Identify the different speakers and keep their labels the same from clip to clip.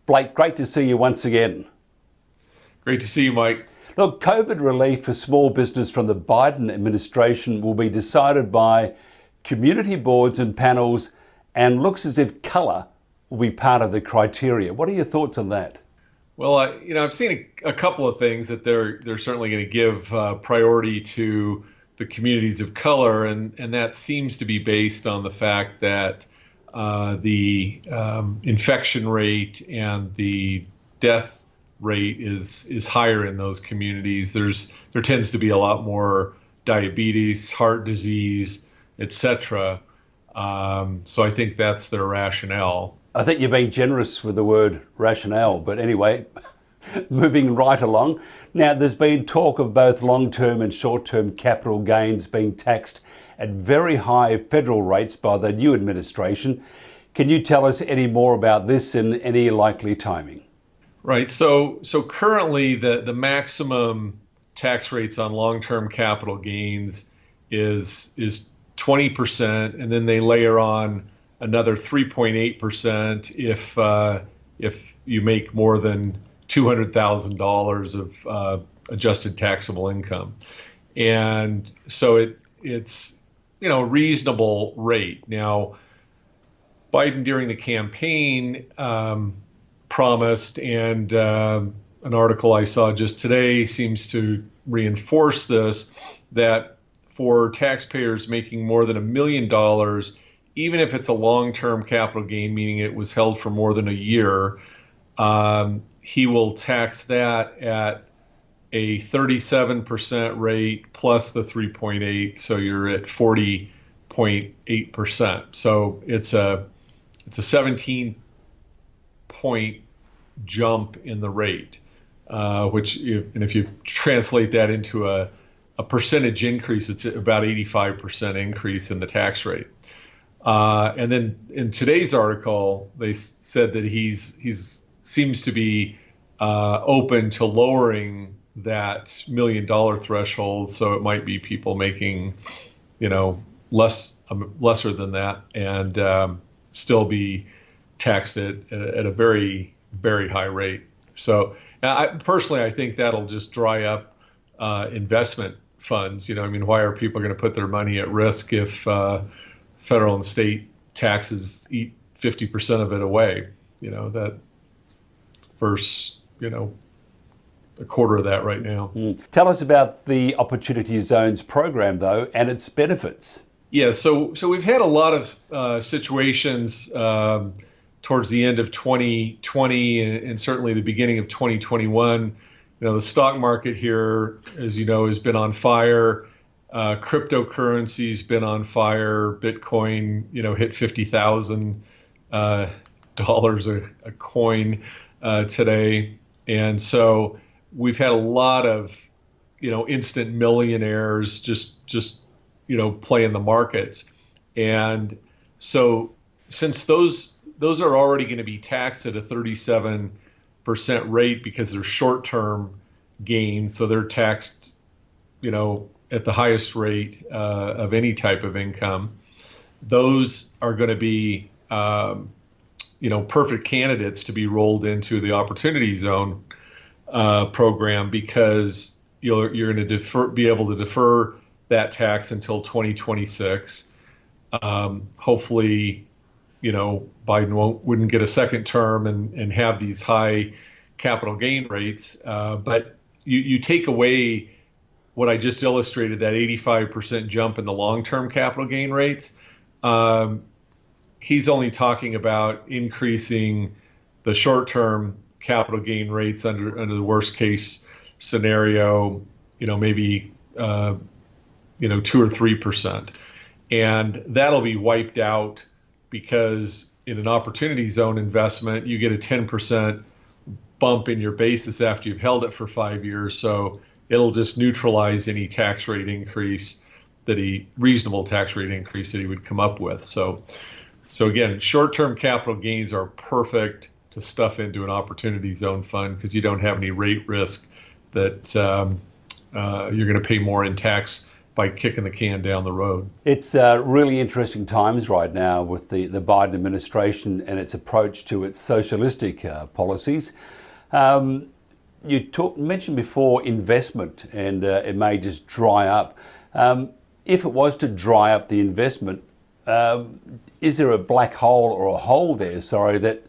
Speaker 1: Blake, great to see you once again.
Speaker 2: Great to see you, Mike.
Speaker 1: Look, COVID relief for small business from the Biden administration will be decided by community boards and panels, and looks as if colour will be part of the criteria. What are your thoughts on that?
Speaker 2: Well, I've seen a couple of things that they're certainly going to give priority to the communities of color, and that seems to be based on the fact that the infection rate and the death rate is higher in those communities. There tends to be a lot more diabetes, heart disease, etc. So I think that's their rationale.
Speaker 1: I think you're being generous with the word rationale, but anyway, moving right along. Now, there's been talk of both long-term and short-term capital gains being taxed at very high federal rates by the new administration. Can you tell us any more about this and any likely timing?
Speaker 2: Right. So currently the maximum tax rates on long-term capital gains is 20%, and then they layer on another 3.8% if you make more than $200,000 of adjusted taxable income, and so it's a reasonable rate. Now, Biden during the campaign promised, and an article I saw just today seems to reinforce this, that for taxpayers making more than $1 million, even if it's a long-term capital gain, meaning it was held for more than a year, he will tax that at a 37% rate plus the 3.8, so you're at 40.8%. So it's a 17-point jump in the rate, if you translate that into a percentage increase, it's about 85% increase in the tax rate. And then in today's article, they said that he's seems to be open to lowering that $1 million threshold, so it might be people making, lesser than that, and still be taxed at a very, very high rate. So I think that'll just dry up investment funds. Why are people going to put their money at risk if federal and state taxes eat 50% of it away? That versus, a quarter of that right now.
Speaker 1: Tell us about the Opportunity Zones program, though, and its benefits.
Speaker 2: Yeah, so we've had a lot of situations towards the end of 2020 and certainly the beginning of 2021. The stock market here, as you know, has been on fire. Cryptocurrency's been on fire. Bitcoin, hit $50,000 a coin today, and so we've had a lot of instant millionaires just playing the markets, and so since those are already going to be taxed at a 37% rate because they're short-term gains, so they're taxed at the highest rate of any type of income. Those are going to be perfect candidates to be rolled into the Opportunity Zone program, because you're going to be able to defer that tax until 2026. Hopefully, Biden wouldn't get a second term and have these high capital gain rates. But you take away what I just illustrated, that 85% jump in the long-term capital gain rates. He's only talking about increasing the short-term capital gain rates under the worst case scenario, maybe 2 or 3%, and that'll be wiped out because in an Opportunity Zone investment, you get a 10% bump in your basis after you've held it for 5 years. So it'll just neutralize any tax rate increase reasonable tax rate increase that he would come up with. So again, short-term capital gains are perfect to stuff into an Opportunity Zone fund because you don't have any rate risk that you're going to pay more in tax by kicking the can down the road.
Speaker 1: It's really interesting times right now with the Biden administration and its approach to its socialistic policies. You mentioned before investment, and it may just dry up. If it was to dry up the investment, is there a black hole or a hole there, that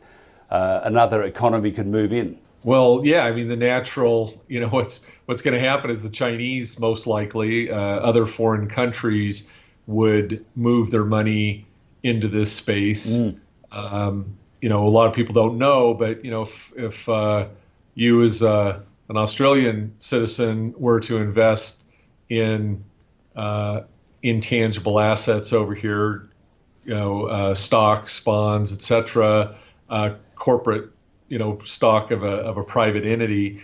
Speaker 1: another economy could move in?
Speaker 2: Well, yeah, I mean, the natural, what's going to happen is the Chinese, most likely, other foreign countries would move their money into this space. A lot of people don't know, but, if you as an Australian citizen were to invest in intangible assets over here, stocks, bonds, etc., corporate, stock of a private entity,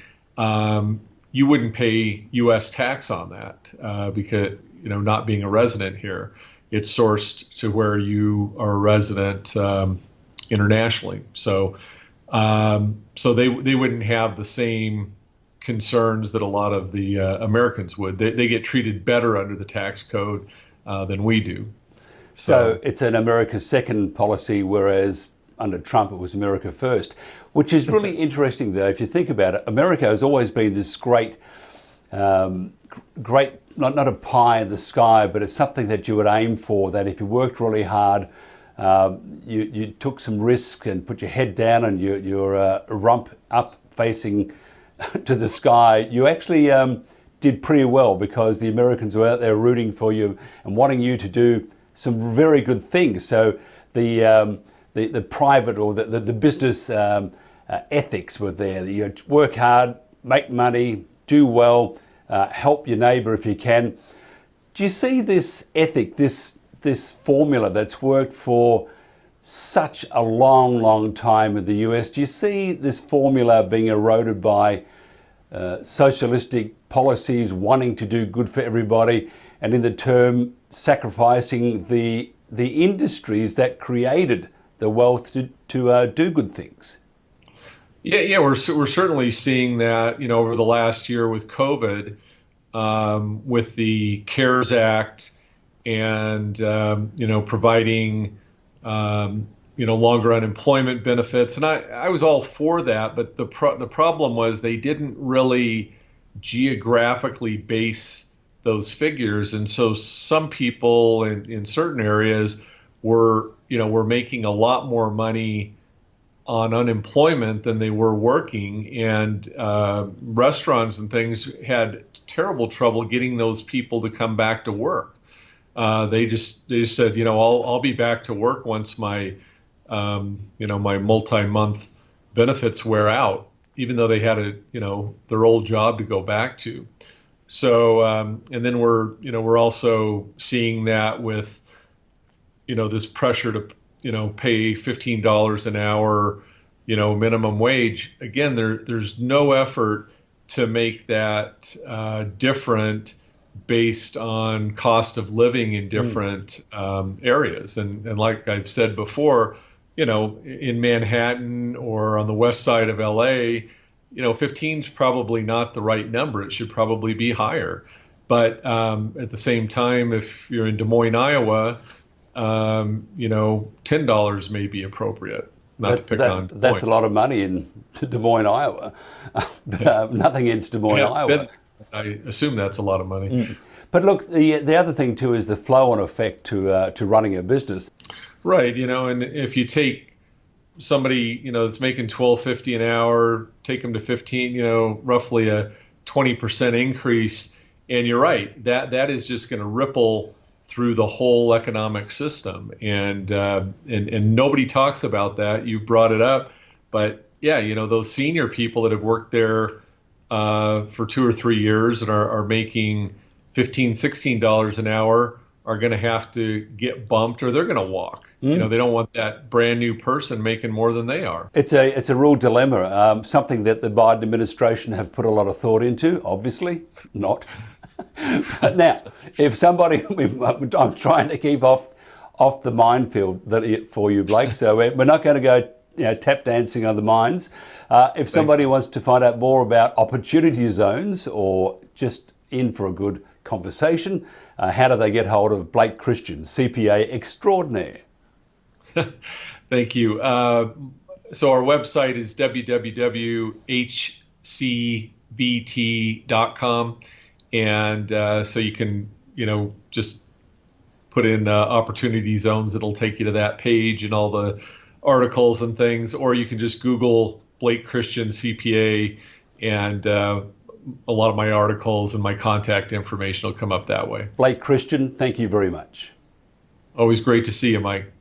Speaker 2: you wouldn't pay U.S. tax on that because, not being a resident here, it's sourced to where you are a resident internationally. So they wouldn't have the same concerns that a lot of the Americans would. They get treated better under the tax code than we do.
Speaker 1: So it's an America second policy, whereas under Trump it was America first, which is really interesting though. If you think about it, America has always been this great, not a pie in the sky, but it's something that you would aim for, that if you worked really hard, you took some risk and put your head down and your rump up facing to the sky, you actually did pretty well, because the Americans were out there rooting for you and wanting you to do some very good things. So the private or the business ethics were there. You work hard, make money, do well, help your neighbour if you can. Do you see this ethic, this formula that's worked for such a long time in the US? Do you see this formula being eroded by socialistic policies wanting to do good for everybody, and in the term sacrificing the industries that created the wealth to do good things?
Speaker 2: Yeah, we're certainly seeing that, over the last year with COVID, with the CARES Act, and providing longer unemployment benefits, and I was all for that, but the problem was they didn't really geographically base those figures, and so some people in certain areas were making a lot more money on unemployment than they were working, and restaurants and things had terrible trouble getting those people to come back to work. They just said, I'll be back to work once my my multi-month benefits wear out, even though they had their old job to go back to. So and then we're also seeing that with this pressure to pay $15 an hour minimum wage. Again, there's no effort to make that different based on cost of living in different areas. And like I've said before, in Manhattan or on the west side of LA, 15 is probably not the right number. It should probably be higher. But at the same time, if you're in Des Moines, Iowa, $10 may be appropriate. That's
Speaker 1: a lot of money in Des Moines, Iowa. Nothing against Des Moines, Iowa.
Speaker 2: I assume that's a lot of money.
Speaker 1: But look, the other thing too is the flow-on effect to running a business.
Speaker 2: Right, and if you take somebody that's making $12.50 an hour, take them to 15, roughly a 20% increase, and you're right, that is just going to ripple through the whole economic system, and nobody talks about that. You brought it up, but yeah, those senior people that have worked there for 2 or 3 years and are making $15, $16 an hour are going to have to get bumped, or they're going to walk. They don't want that brand new person making more than they are. It's
Speaker 1: a real dilemma, something that the Biden administration have put a lot of thought into. Obviously not. But now, if somebody, I'm trying to keep off the minefield for you, Blake. So we're not going to go tap dancing on the mines. If somebody wants to find out more about opportunity zones, or just in for a good conversation. How do they get hold of Blake Christian, CPA extraordinaire?
Speaker 2: Thank you. So our website is www.hcvt.com. And so you can, just put in opportunity zones. It'll take you to that page and all the articles and things. Or you can just Google Blake Christian CPA, and a lot of my articles and my contact information will come up that way.
Speaker 1: Blake Christian, thank you very much.
Speaker 2: Always great to see you, Mike.